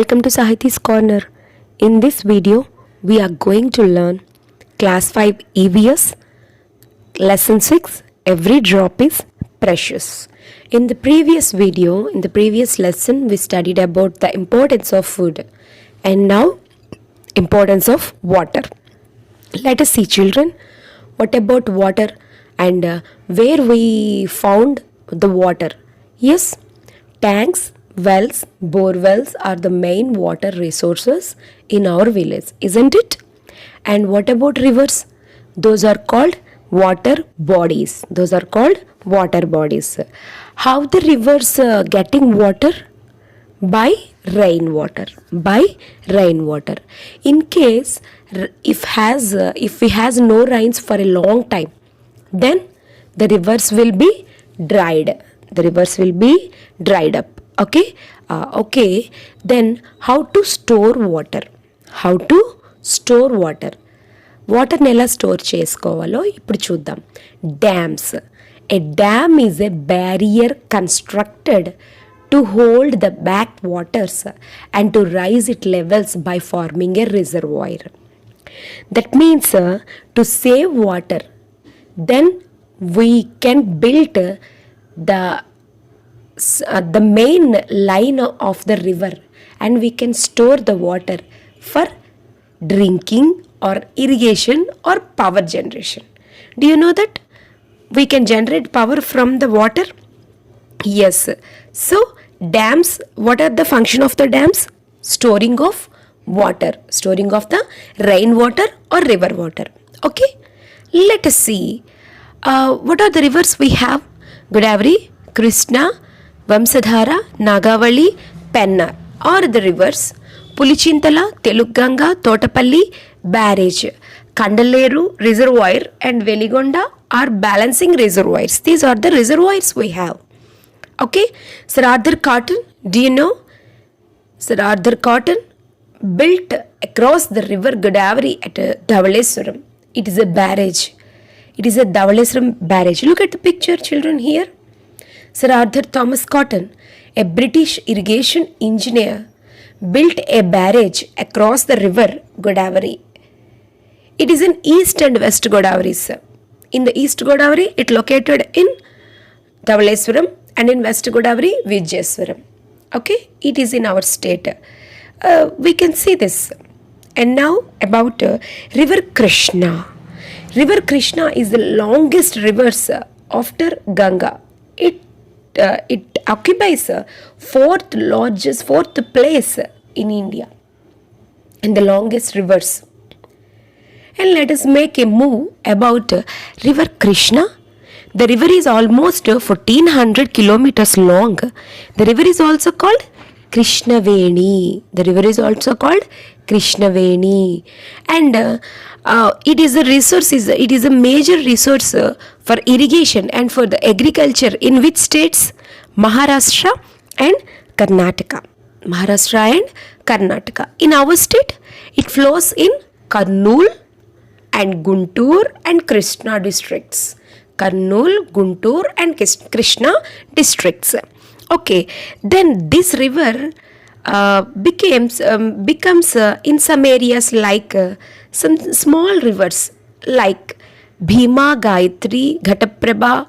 Welcome to Sahiti's Corner. In this video, we are going to learn Class 5 EVS, Lesson 6, Every Drop is Precious. In the previous video, in the previous lesson, we studied about the importance of food and now importance of water. Let us see, children, what about water and where we found the water. Yes, tanks, wells, bore wells are the main water resources in our village, isn't it? And what about rivers? Those are called water bodies. Those are called water bodies. How the rivers getting water? By rainwater. By rainwater. In case if we has no rains for a long time, then the rivers will be dried. The rivers will be dried up. Okay. Then how to store water? How to store water? వాటర్ని ఎలా store చేసుకోవాలో ఇప్పుడు చూద్దాం. Dams. A dam is a barrier constructed to hold the back waters and to rise its levels by forming a reservoir. That means to save water, then we can build the main line of the river and we can store the water for drinking or irrigation or power generation. Do you know that we can generate power from the water? Yes. So dams, what are the function of the dams? Storing of water, storing of the rainwater or river water. Okay, let us see what are the rivers we have. Godavari, Krishna, Vamsadhara, Nagavali, Penna are the rivers. Pulichintala, Teluganga, Totapalli, barrage. Kandaleru, reservoir, and Veligonda are balancing reservoirs. These are the reservoirs we have. Okay, Sir Arthur Cotton, do you know? Sir Arthur Cotton built across the river Godavari at Dhavaleswaram. It is a barrage. It is a Dhavaleswaram barrage. Look at the picture, children, here. Sir Arthur Thomas Cotton, a British irrigation engineer, built a barrage across the river Godavari. It is in East and West Godavari. In the East Godavari, it located in Dhavaleswaram, and in West Godavari, Vijayaswaram. Okay, it is in our state. We can see this. And now about River Krishna. River Krishna is the longest river after Ganga. It occupies fourth place in India and the longest rivers. And let us make a move about River Krishna. The river is almost 1400 kilometers long. The river is also called Krishnaveni. The river is also called Krishnaveni. And it is a resource. It is a major resource for irrigation and for the agriculture in which states? Maharashtra and Karnataka. Maharashtra and Karnataka. In our state, it flows in Kurnool and Guntur and Krishna districts. Kurnool, Guntur and Krishna districts. Okay, then this river becomes in some areas like some small rivers like Bhima, Gayatri, Ghataprabha,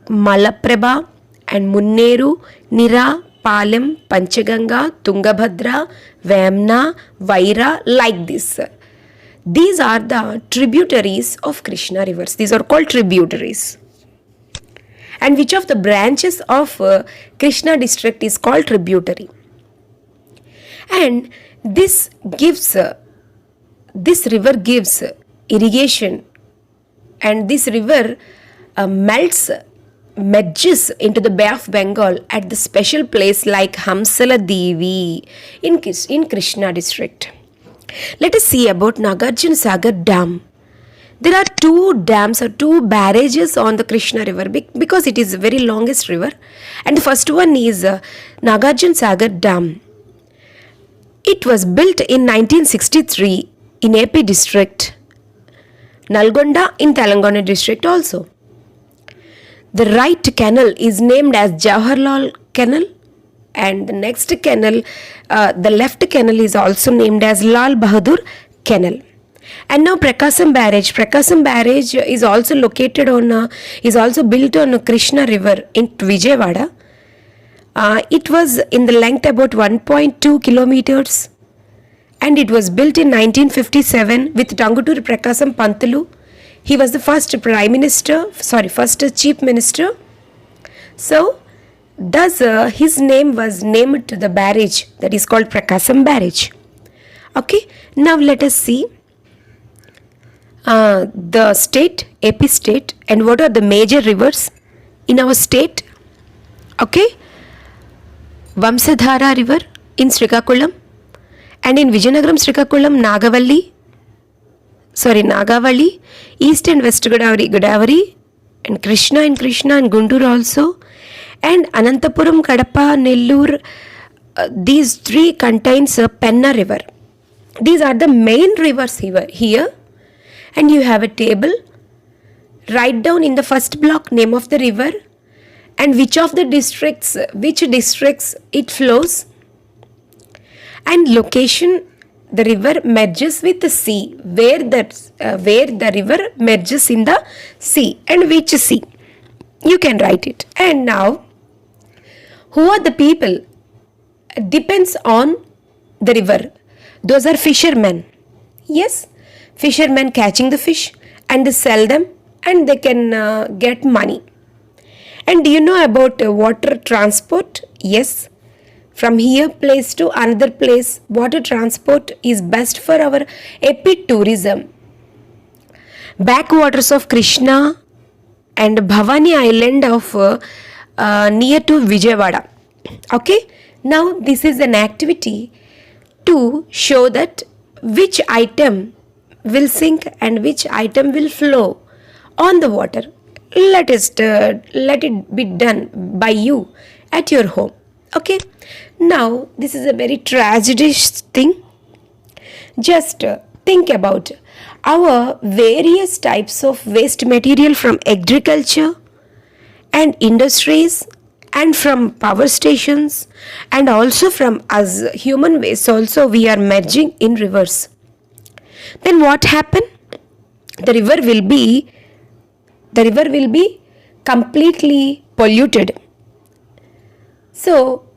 Malaprabha and Munneru, Nira, Palem, Panchaganga, Tungabhadra, Vamna, Vaira, like this. These are the tributaries of Krishna rivers. These are called tributaries. And which of the branches of Krishna district is called tributary? And this river gives irrigation, and this river merges into the Bay of Bengal at the special place like Hamsala Devi in Krishna district. Let us see about Nagarjuna Sagar Dam. There are two dams or two barrages on the Krishna river because it is the very longest river. And the first one is Nagarjuna Sagar Dam. It was built in 1963 in AP district, Nalgonda in Telangana district also. The right canal is named as Jawaharlal Canal and the next canal, the left canal is also named as Lal Bahadur Canal. And now Prakasam Barrage is also located on, is also built on Krishna River in Vijayawada. It was in the length about 1.2 kilometers, and it was built in 1957 with Tanguturi Prakasam Pantulu. He was the first first chief minister. So, thus his name was named to the barrage that is called Prakasam Barrage. Okay, now let us see the state, AP state, and what are the major rivers in our state. Okay, Vamsadhara river in Srikakulam, and in Vijayanagaram Srikakulam Nagavali, East and West Godavari, and Krishna and Guntur also, and Anantapuram, Kadapa, Nellore. These three contains Penna river. These are the main rivers here, and you have a table. Write down in the first block name of the river and which districts it flows, and location the river merges with the sea, where the river merges in the sea, and which sea. You can write it. And now, who are the people? Depends on the river. Those are fishermen. Yes, fishermen catching the fish and they sell them and they can get money. And do you know about water transport? Yes. From here place to another place, water transport is best for our epic tourism. Backwaters of Krishna and Bhavani Island of near to Vijayawada. Okay. Now this is an activity to show that which item will sink and which item will flow on the water. Let it be done by you at your home. Okay. Now this is a very tragedious thing. Just think about our various types of waste material from agriculture and industries and from power stations, and also from us human waste also we are merging in rivers. Then what happen? The river will be completely polluted. So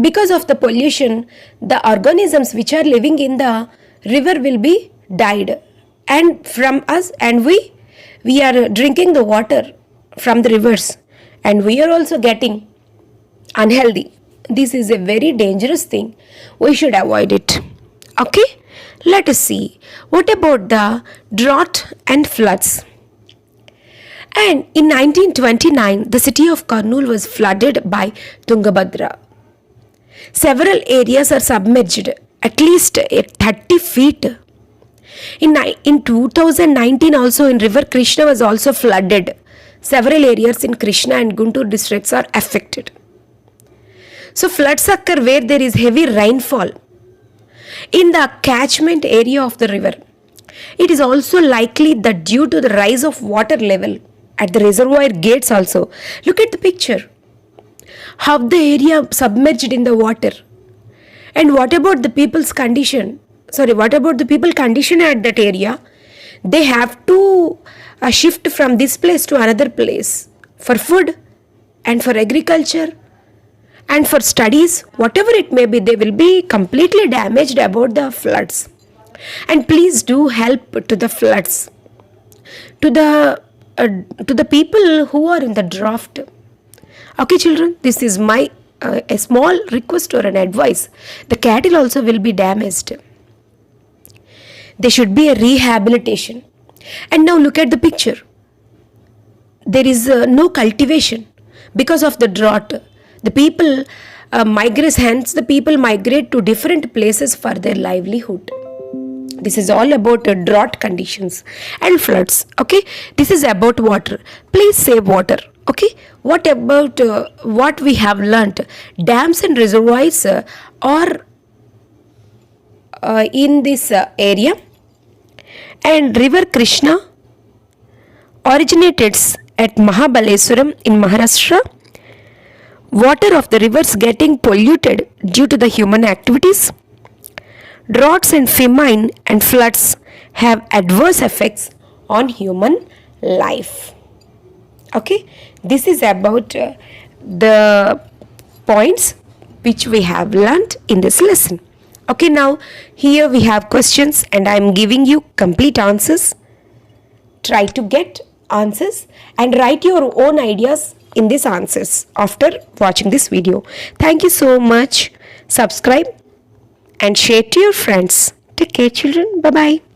because of the pollution, the organisms which are living in the river will be died, and from us, and we are drinking the water from the rivers, and we are also getting unhealthy. This is a very dangerous thing. We should avoid it. Okay, let us see what about the drought and floods. And in 1929, the city of Kurnool was flooded by Tungabhadra. Several areas are submerged at least 30 feet. In 2019 also, in river Krishna was also flooded. Several areas in Krishna and Guntur districts are affected. So floods occur where there is heavy rainfall in the catchment area of the river. It is also likely that due to the rise of water level at the reservoir gates also. Look at the picture. How the area submerged in the water. And what about the people's condition? What about the people condition at that area? They have to shift from this place to another place for food and for agriculture and for studies, whatever it may be. They will be completely damaged about the floods. And please do help to the floods, to the people who are in the drought. Okay, children, this is my a small request or an advice. The cattle also will be damaged. There should be a rehabilitation. And now look at the picture. There is no cultivation because of the drought. The people migrate to different places for their livelihood. This is all about drought conditions and floods. Okay, this is about water. Please save water. Okay, what about what we have learnt? Dams and reservoirs are in this area, and river Krishna originated at Mahabaleshwaram in Maharashtra. water of the rivers getting polluted due to the human activities. Droughts and famine and floods have adverse effects on human life. Okay, this is about the points which we have learnt in this lesson. Okay, now here we have questions and I am giving you complete answers. Try to get answers and write your own ideas in these answers after watching this video. Thank you so much. Subscribe and share to your friends. Take care, children. Bye bye.